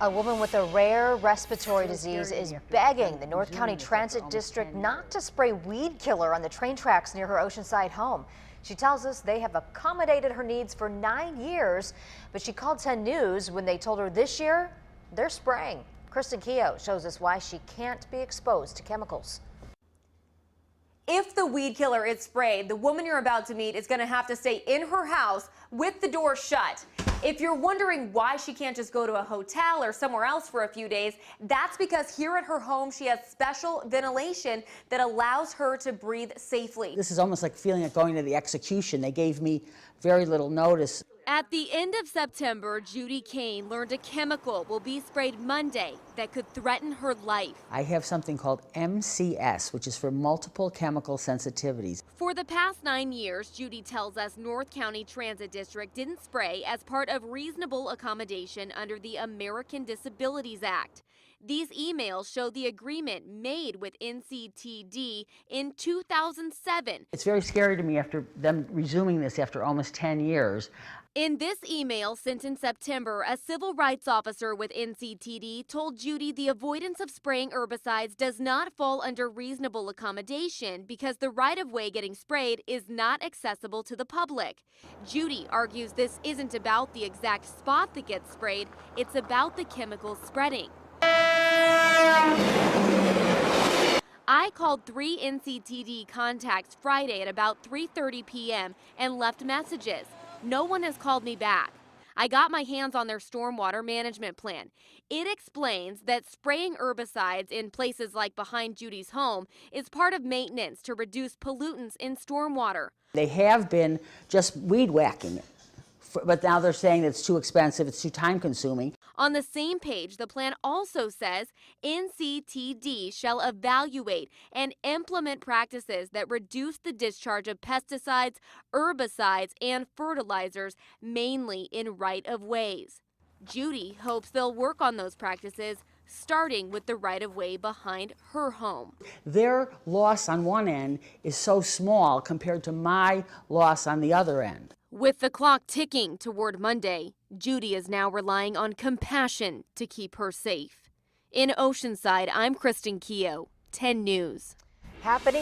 A woman with a rare respiratory disease is begging the North County Transit District not to spray weed killer on the train tracks near her Oceanside home. She tells us they have accommodated her needs for 9 years, but she called 10 News when they told her this year they're spraying. Kristen Keogh shows us why she can't be exposed to chemicals. If the weed killer is sprayed, the woman you're about to meet is going to have to stay in her house with the door shut. If you're wondering why she can't just go to a hotel or somewhere else for a few days, that's because here at her home she has special ventilation that allows her to breathe safely. This is almost like feeling like going to the execution. They gave me very little notice. At the end of September, Judy Kane learned a chemical will be sprayed Monday that could threaten her life. I have something called MCS, which is for multiple chemical sensitivities. For the past 9 years, Judy tells us North County Transit District didn't spray as part of reasonable accommodation under the American Disabilities Act. These emails show the agreement made with NCTD in 2007. It's very scary to me after them resuming this after almost 10 years. In this email sent in September, a civil rights officer with NCTD told Judy the avoidance of spraying herbicides does not fall under reasonable accommodation because the right-of-way getting sprayed is not accessible to the public. Judy argues this isn't about the exact spot that gets sprayed, it's about the chemicals spreading. I called 3 NCTD contacts Friday at about 3:30 p.m. and left messages. No one has called me back. I got my hands on their stormwater management plan. It explains that spraying herbicides in places like behind Judy's home is part of maintenance to reduce pollutants in stormwater. They have been just weed whacking it, but now they're saying that it's too expensive, it's too time consuming. On the same page, the plan also says NCTD shall evaluate and implement practices that reduce the discharge of pesticides, herbicides, and fertilizers, mainly in right-of-ways. Judy hopes they'll work on those practices, starting with the right-of-way behind her home. Their loss on one end is so small compared to my loss on the other end. With the clock ticking toward Monday, Judy is now relying on compassion to keep her safe. In Oceanside, I'm Kristen Keogh, 10 News. Happening